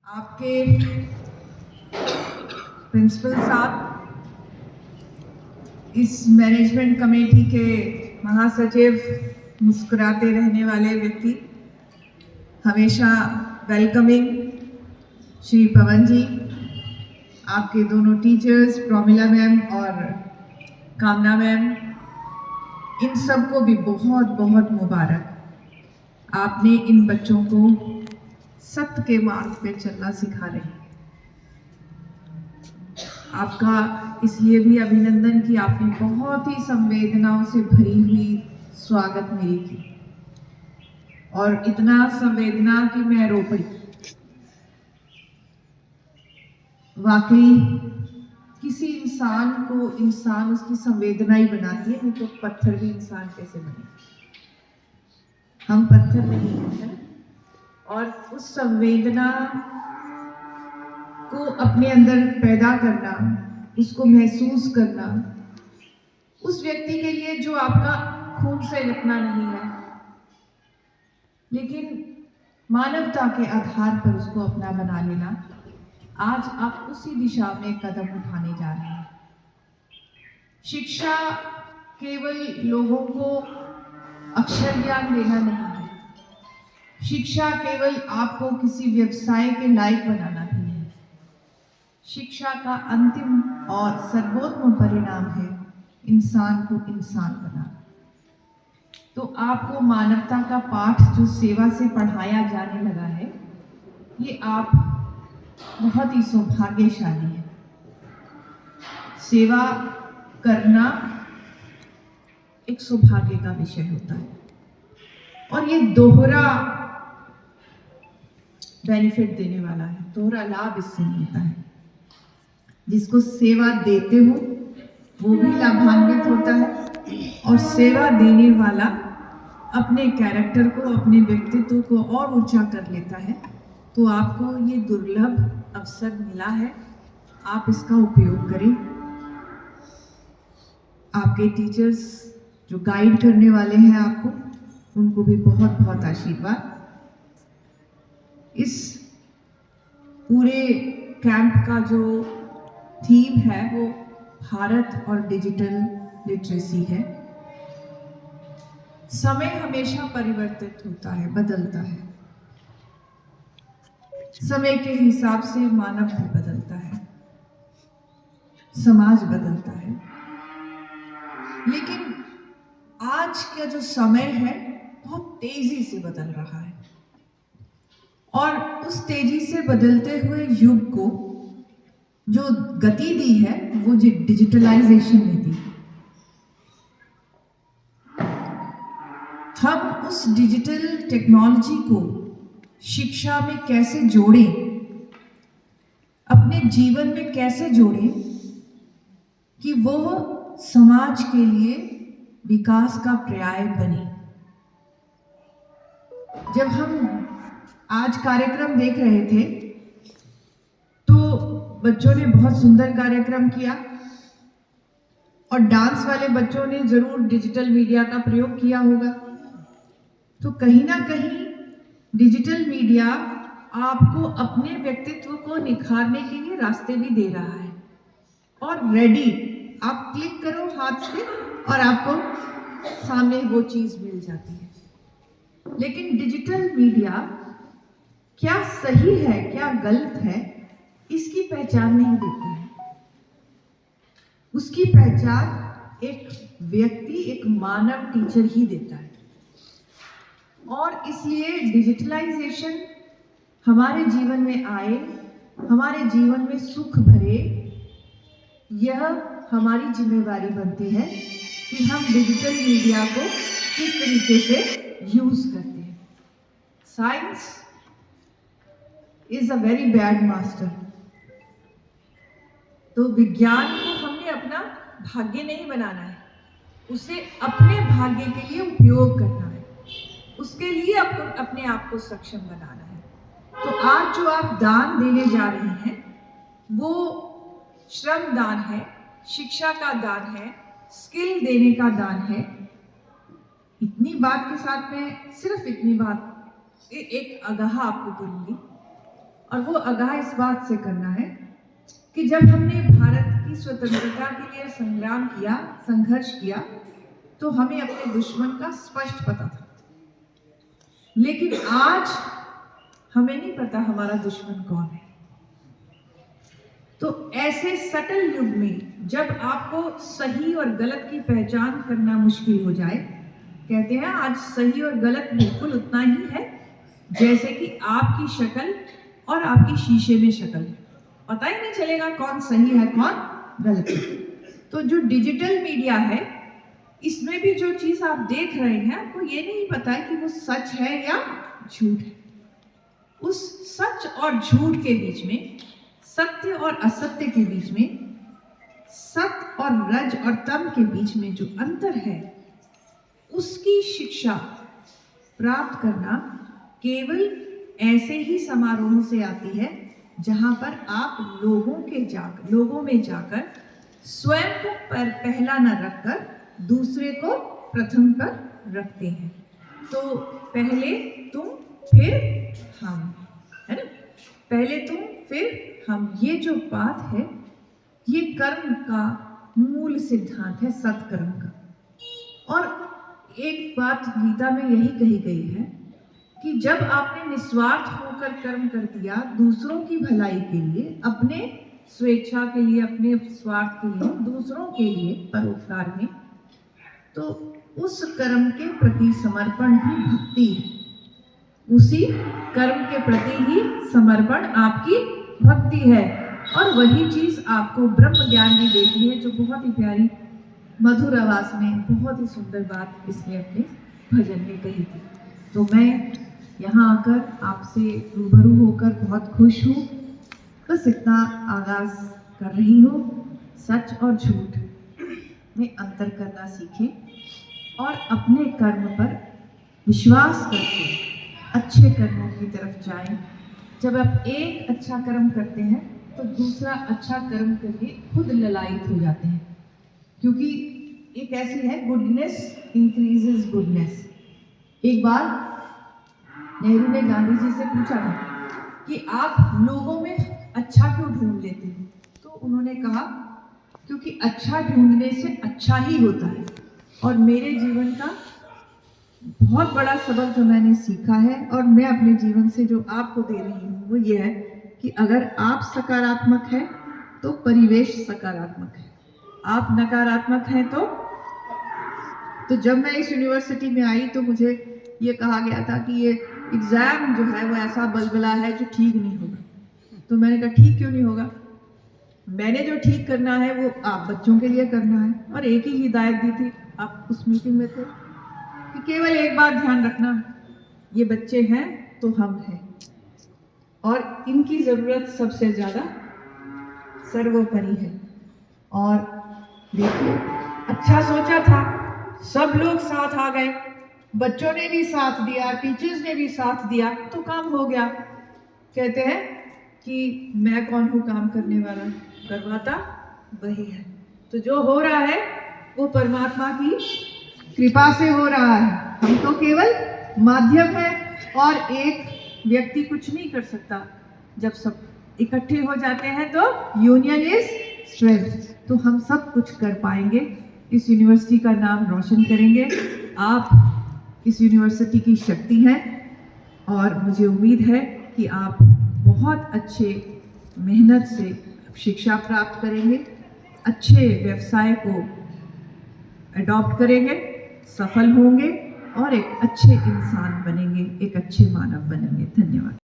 आपके प्रिंसिपल साहब, इस मैनेजमेंट कमेटी के महासचिव, मुस्कुराते रहने वाले व्यक्ति, हमेशा वेलकमिंग श्री पवन जी, आपके दोनों टीचर्स प्रोमिला मैम और कामना मैम, इन सबको भी बहुत बहुत मुबारक। आपने इन बच्चों को सत्य के मार्ग पे चलना सिखा रहे हैं। आपका इसलिए भी अभिनंदन कि आपने बहुत ही संवेदनाओं से भरी हुई स्वागत मेरी की, और इतना संवेदना कि मैं रो पड़ी। वाकई किसी इंसान को इंसान उसकी संवेदना ही बनाती है, नहीं तो पत्थर भी इंसान कैसे बने। हम पत्थर नहीं हैं, और उस संवेदना को अपने अंदर पैदा करना, उसको महसूस करना, उस व्यक्ति के लिए जो आपका खून से लिपना नहीं है, लेकिन मानवता के आधार पर उसको अपना बना लेना, आज आप उसी दिशा में कदम उठाने जा रहे हैं। शिक्षा केवल लोगों को अक्षर ज्ञान देना नहीं है, शिक्षा केवल आपको किसी व्यवसाय के लायक बनाना नहीं है। शिक्षा का अंतिम और सर्वोत्तम परिणाम है इंसान को इंसान बनाना। तो आपको मानवता का पाठ जो सेवा से पढ़ाया जाने लगा है, ये आप बहुत ही सौभाग्यशाली हैं। सेवा करना एक सौभाग्य का विषय होता है, और ये दोहरा बेनिफिट देने वाला है, दोहरा लाभ इससे मिलता है। जिसको सेवा देते हो वो भी लाभान्वित होता है, और सेवा देने वाला अपने कैरेक्टर को, अपने व्यक्तित्व को और ऊंचा कर लेता है। तो आपको ये दुर्लभ अवसर मिला है, आप इसका उपयोग करें। आपके टीचर्स जो गाइड करने वाले हैं आपको, उनको भी बहुत बहुत आशीर्वाद। इस पूरे कैंप का जो थीम है वो भारत और डिजिटल लिटरेसी है। समय हमेशा परिवर्तित होता है, बदलता है। समय के हिसाब से मानव भी बदलता है, समाज बदलता है, लेकिन आज का जो समय है बहुत तेजी से बदल रहा है, और उस तेजी से बदलते हुए युग को जो गति दी है वो जो डिजिटलाइजेशन ने दी। हम उस डिजिटल टेक्नोलॉजी को शिक्षा में कैसे जोड़ें, अपने जीवन में कैसे जोड़ें कि वो समाज के लिए विकास का पर्याय बने। जब हम आज कार्यक्रम देख रहे थे तो बच्चों ने बहुत सुंदर कार्यक्रम किया, और डांस वाले बच्चों ने जरूर डिजिटल मीडिया का प्रयोग किया होगा। तो कहीं ना कहीं डिजिटल मीडिया आपको अपने व्यक्तित्व को निखारने के लिए रास्ते भी दे रहा है, और रेडी, आप क्लिक करो हाथ से और आपको सामने वो चीज मिल जाती है। लेकिन डिजिटल मीडिया क्या सही है क्या गलत है, इसकी पहचान नहीं देता है। उसकी पहचान एक व्यक्ति, एक मानव टीचर ही देता है। और इसलिए डिजिटलाइजेशन हमारे जीवन में आए, हमारे जीवन में सुख भरे, यह हमारी जिम्मेवारी बनती है कि हम डिजिटल मीडिया को किस तरीके से यूज करते हैं। Science is a very bad master. तो विज्ञान को हमने अपना भाग्य नहीं बनाना है, उसे अपने भाग्य के लिए उपयोग करना है, उसके लिए अपने आप को सक्षम बनाना है। तो आज जो आप दान देने जा रहे हैं वो श्रम दान है, शिक्षा का दान है, स्किल देने का दान है। इतनी बात के साथ मैं सिर्फ इतनी बात एक आगाह आपको करूंगी और वो आगाह इस बात से करना है कि जब हमने भारत की स्वतंत्रता के लिए संग्राम किया, संघर्ष किया, तो हमें अपने दुश्मन का स्पष्ट पता था। लेकिन आज हमें नहीं पता हमारा दुश्मन कौन है। तो ऐसे सटल युग में जब आपको सही और गलत की पहचान करना मुश्किल हो जाए, कहते हैं आज सही और गलत बिल्कुल उतना ही है जैसे कि आपकी शक्ल और आपकी शीशे में शक्ल है। पता ही नहीं चलेगा कौन सही है कौन गलत है। तो जो डिजिटल मीडिया है, इसमें भी जो चीज आप देख रहे हैं, आपको ये नहीं पता है कि वो सच है या झूठ है। उस सच और झूठ के बीच में, सत्य और असत्य के बीच में, सत्य और रज और तम के बीच में जो अंतर है, उसकी शिक्षा प्राप्त करना केवल ऐसे ही समारोहों से आती है जहां पर आप लोगों में जाकर स्वयं को पहला न रखकर दूसरे को प्रथम पर रखते हैं। तो पहले तुम फिर हम, है ना? पहले तुम फिर हम, ये जो बात है, ये कर्म का मूल सिद्धांत है, सत्कर्म का। और एक बात गीता में यही कही गई है कि जब आपने निस्वार्थ होकर कर्म कर दिया दूसरों की भलाई के लिए, अपने स्वेच्छा के लिए, अपने स्वार्थ के लिए, दूसरों के लिए परोपकार में, तो उस कर्म के प्रति समर्पण ही भक्ति है। उसी कर्म के प्रति ही समर्पण आपकी भक्ति है। और वही चीज आपको ब्रह्म ज्ञान भी देती है, जो बहुत ही प्यारी मधुर आवाज में बहुत ही सुंदर बात इसने अपने भजन में कही थी। तो मैं यहाँ आकर आपसे रूबरू होकर बहुत खुश हूँ। बस इतना आगाज कर रही हूँ। सच और झूठ में अंतर करना सीखें और अपने कर्म पर विश्वास करके अच्छे कर्मों की तरफ जाएं। जब आप एक अच्छा कर्म करते हैं तो दूसरा अच्छा कर्म करके खुद ललायित हो जाते हैं, क्योंकि एक ऐसी है, गुडनेस इंक्रीजेस गुडनेस। एक बार नेहरू ने गांधी जी से पूछा था कि आप लोगों में अच्छा क्यों ढूंढ लेते हैं? तो उन्होंने कहा क्योंकि अच्छा ढूंढने से अच्छा ही होता है। और मेरे जीवन का बहुत बड़ा सबक जो मैंने सीखा है और मैं अपने जीवन से जो आपको दे रही हूँ, वो ये है कि अगर आप सकारात्मक हैं तो परिवेश सकारात्मक है। आप नकारात्मक हैं तो जब मैं इस यूनिवर्सिटी में आई तो मुझे ये कहा गया था कि ये एग्ज़ाम जो है वो ऐसा बलबला है जो ठीक नहीं होगा। तो मैंने कहा ठीक क्यों नहीं होगा? मैंने जो ठीक करना है वो आप बच्चों के लिए करना है। और एक ही हिदायत दी थी, आप उस मीटिंग में थे, कि केवल एक बार ध्यान रखना, ये बच्चे हैं तो हम हैं और इनकी ज़रूरत सबसे ज़्यादा सर्वोपरि है। और देखिए, अच्छा सोचा था, सब लोग साथ आ गए, बच्चों ने भी साथ दिया, टीचर्स ने भी साथ दिया, तो काम हो गया। कहते हैं कि मैं कौन हूँ काम करने वाला, करवाता वही है। तो जो हो रहा है वो परमात्मा की कृपा से हो रहा है, हम तो केवल माध्यम है। और एक व्यक्ति कुछ नहीं कर सकता, जब सब इकट्ठे हो जाते हैं तो यूनियन इज स्ट्रेंथ। तो हम सब कुछ कर पाएंगे, इस यूनिवर्सिटी का नाम रोशन करेंगे। आप इस यूनिवर्सिटी की शक्ति हैं और मुझे उम्मीद है कि आप बहुत अच्छे मेहनत से शिक्षा प्राप्त करेंगे, अच्छे व्यवसाय को अडॉप्ट करेंगे, सफल होंगे और एक अच्छे इंसान बनेंगे, एक अच्छे मानव बनेंगे। धन्यवाद।